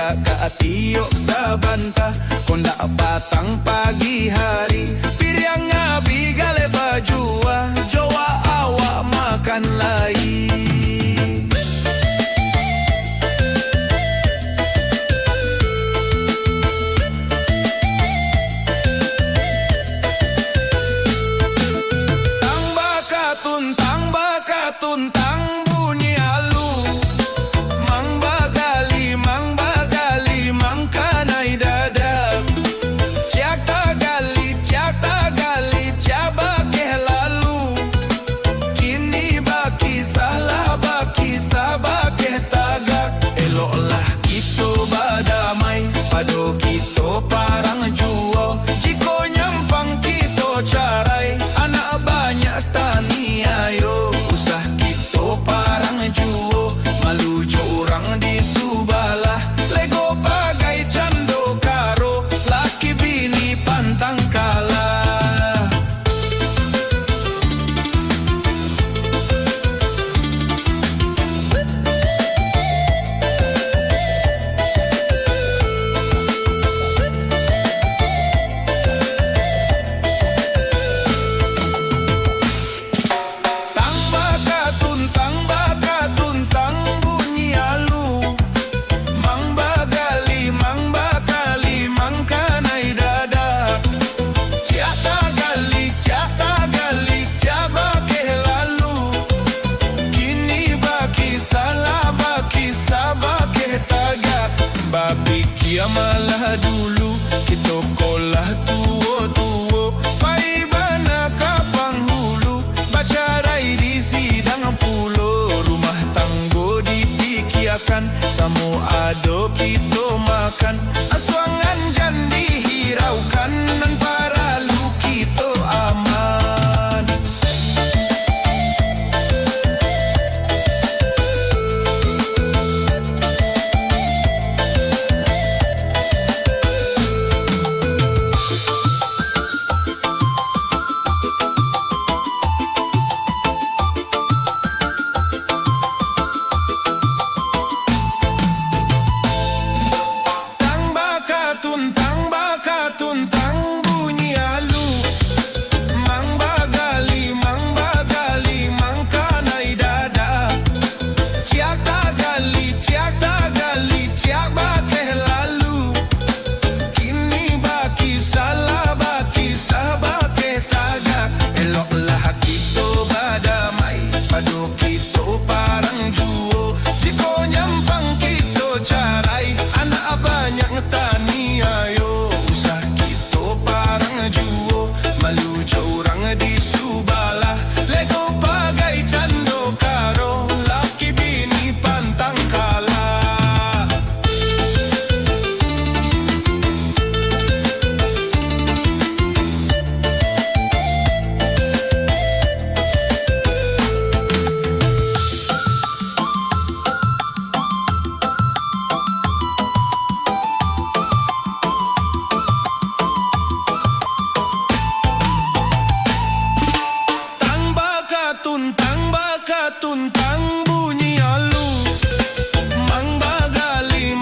Tiok sa banta Kunda batang pagi hari Piriang abi gale bajua Jawa awak makan lai Tang bakatun tang bunyi alu Mang bagali mang kanai dadak Ciak tagali cabake lalu Kini baki salah baki sabake tagak Eloklah kita badamai Pado kita parang juo Jiko nyampang kita carai Anak banyak tani ayo Usah kita parang juo Malu jo orang di Subalah Lego bagai cando karo Laki bini pantang kalah Tang bunyi alu Mang bagali mang kanai dadak Ciak tagali cabake lalu Kini baki salah baki sabake tagak Babi kia malah dulu Kita kolah tuo Pai bana kapang hulu Bacarai di sidang pulo Rumah tanggo dipikiakan Samu ado kita makan Aswangan jan dihiraukan Dan para lu kita aman Tang bunyi alu Mang bagali mang kanai dadak Ciak tagali cabake lalu Kini baki salah baki sabake tagak Eloklah kita badamai Pado kita parang juo Jiko nyampang kita carai Anak banyak tani ayo Usah kita parang juo Malu jo orang di Subalah Lego bagai cando karo Laki bini pantang kalah Tang bunyi alu Mang bagali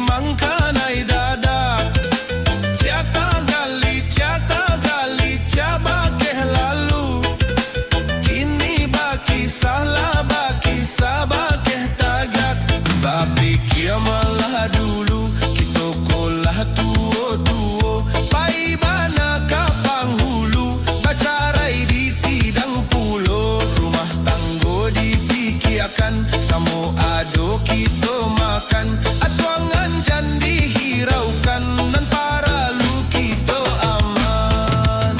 mang kanai dadak Ciak tagali cabake lalu Kini baki salah baki sabake tagak Babi kia malah dulu Kita kolah tuo Pai bana kapang hulu Bacarai di sidang pulo Rumah tanggo dipikiakan Samu ado kita makan Aswangan jan dihiraukan Dan para lu kita aman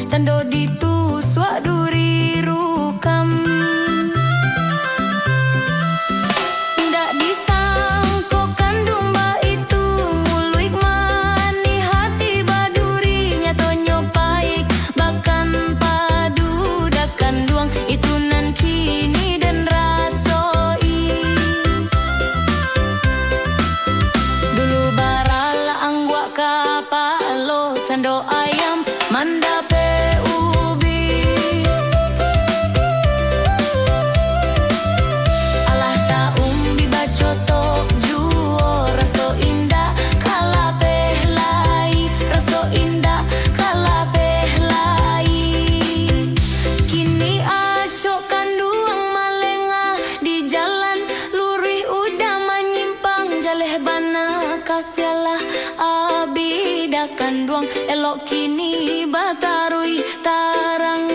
cando ditu suak duri rukam. Ndak disangkokan domba itu muluik mani hati baduri, nyatonyo paik bahkan padu dakan duang itu nan kini dan rasoi. Dulu barala anggua kapalo cando ayam mandape ubi. Alah ta umbi bacotok juo raso indah kalapeh lai, raso indah kalapeh lai. Kini acok kanduang malengah di jalan lurih udah menyimpang jaleh bana kasyalah abidakan duang elok kini batarui tarang.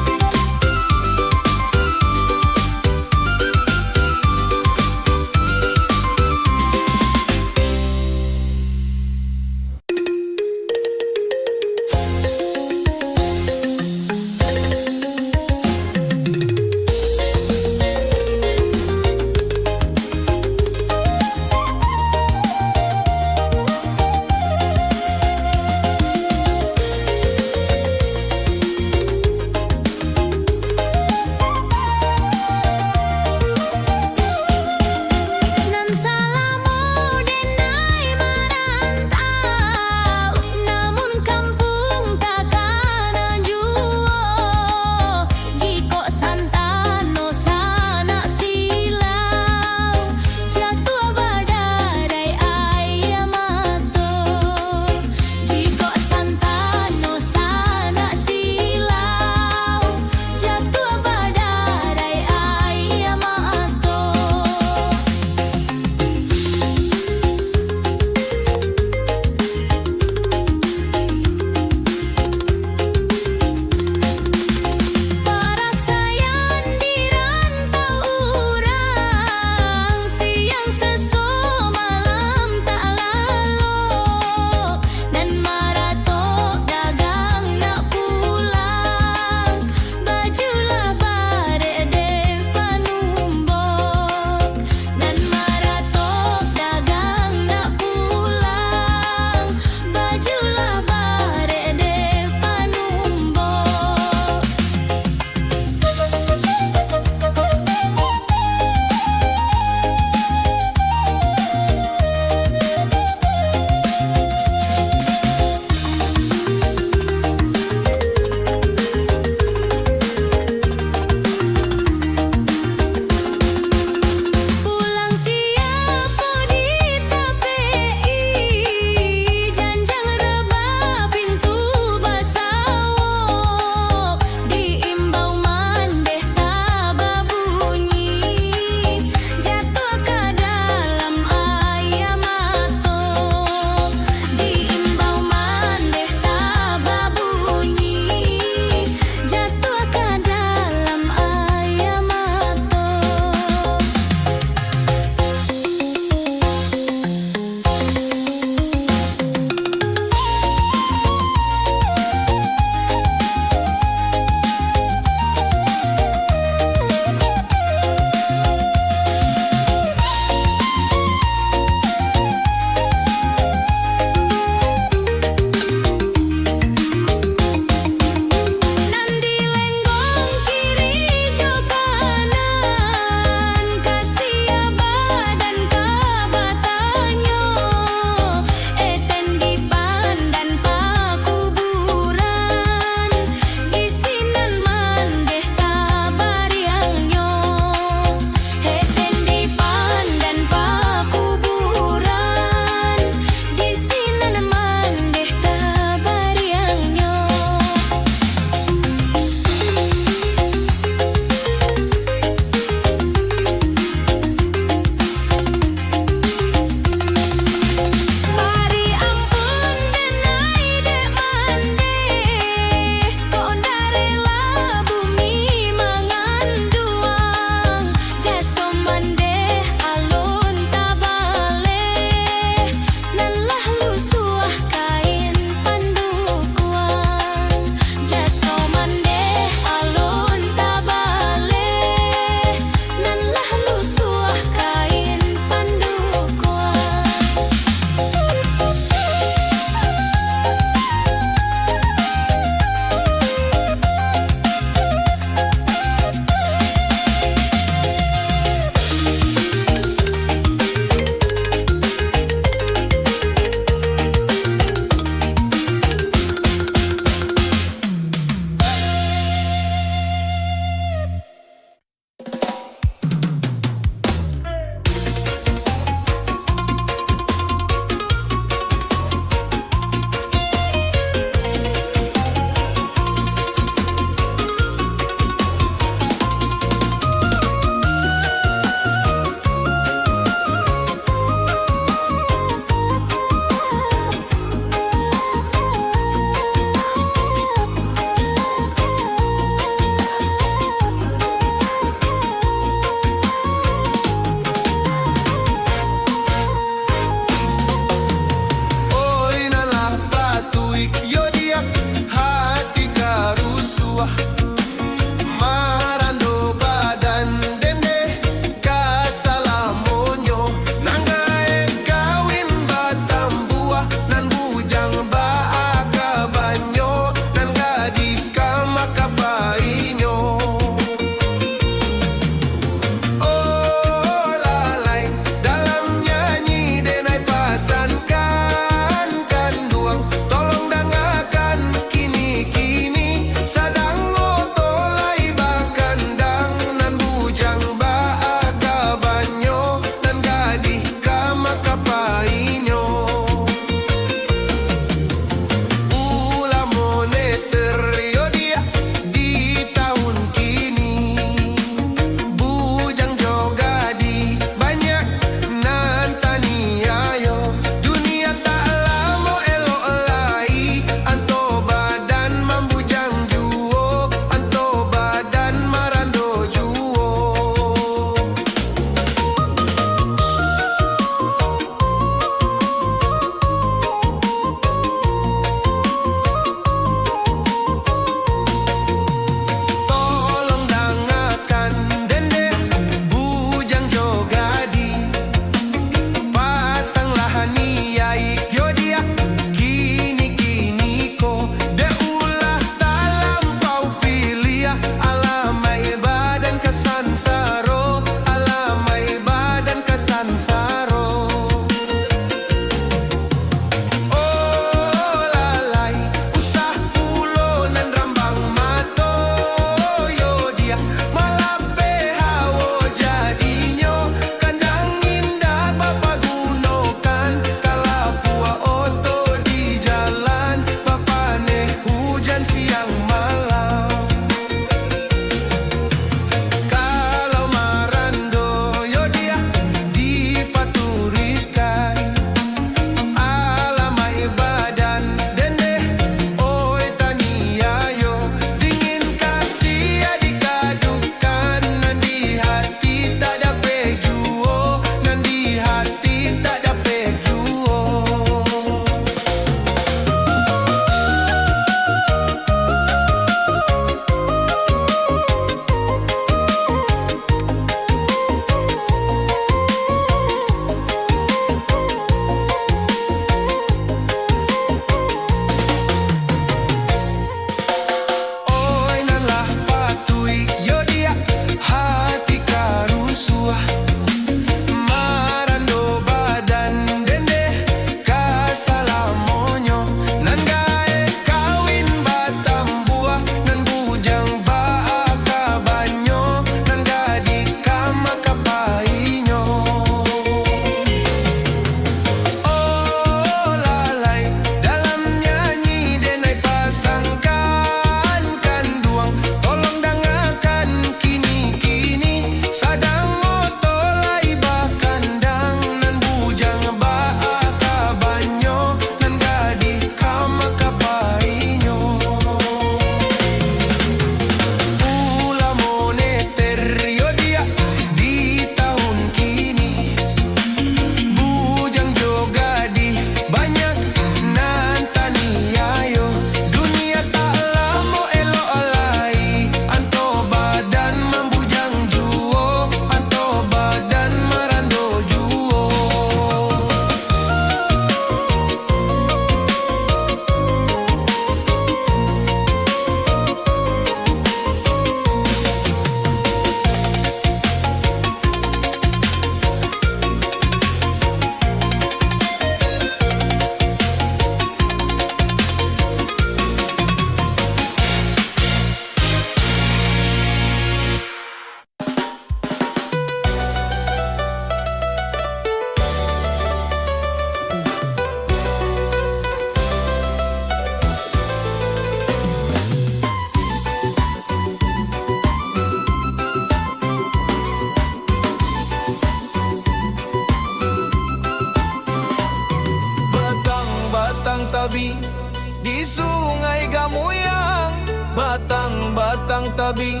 tabi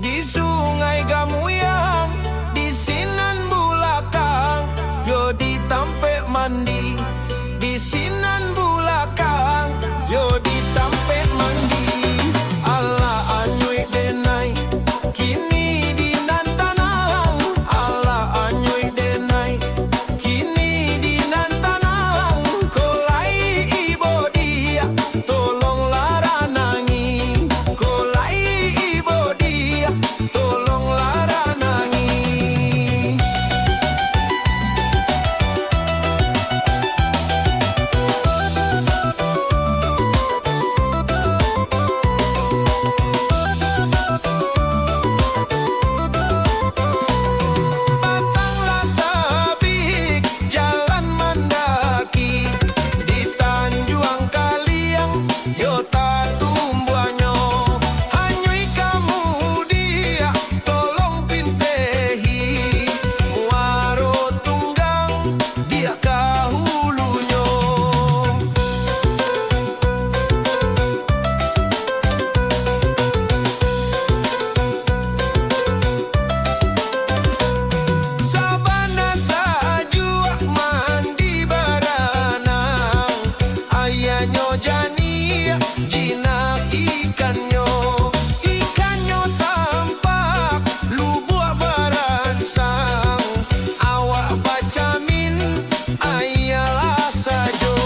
di sungai Gamuyang, di Sinan Bulakang, yo di Tampe mandi, di Sinan Bulakang, yo di Tampe mandi. Allah anyuy denai, kini di Nantanang. Allah anyuy denai, kini di Nantanang. Kolai ibo dia, tolong laranangi. Kolai ibo dia, tolong laranangi. Batanglah tabik jalan mendaki, di Tanjuang Kaliang yo tatumbuanyo. Hanyui kamu dia tolong pintehi, muaro tunggang dia kahulunyo. Sabana sajua mandi baranang, ayahnya jania jinak ikannya. Ikannya tampak lubuah baransang, awak bacamin ayalah sajo.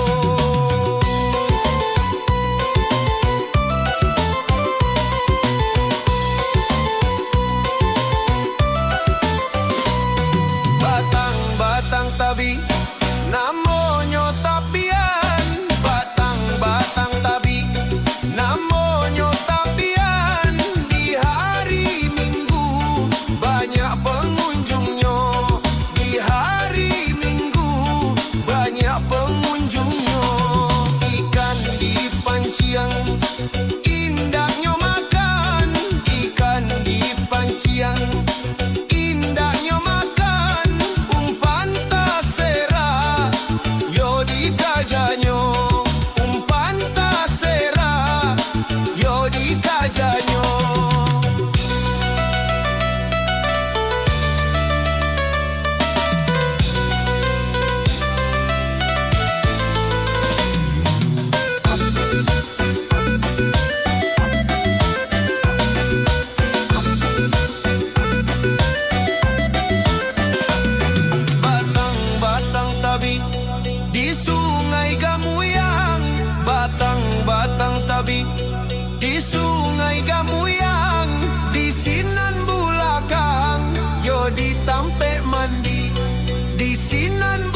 Batang-batang tabi namonyo tapian, batang-batang tabi namonyo tapian. Di hari Minggu banyak pengunjungnya, di hari Minggu banyak pengunjungnya. Ikan di panciang indahnya makan, ikan di panciang indahnya makan. Umpan tasera yo di kajanyo, umpan tasera yo di kajanyo. Batang-batang tabi di sungai Gamuyang, batang-batang tabi di sungai Gamuyang, di Sinan Bulakang yo di Tampe mandi, di Sinan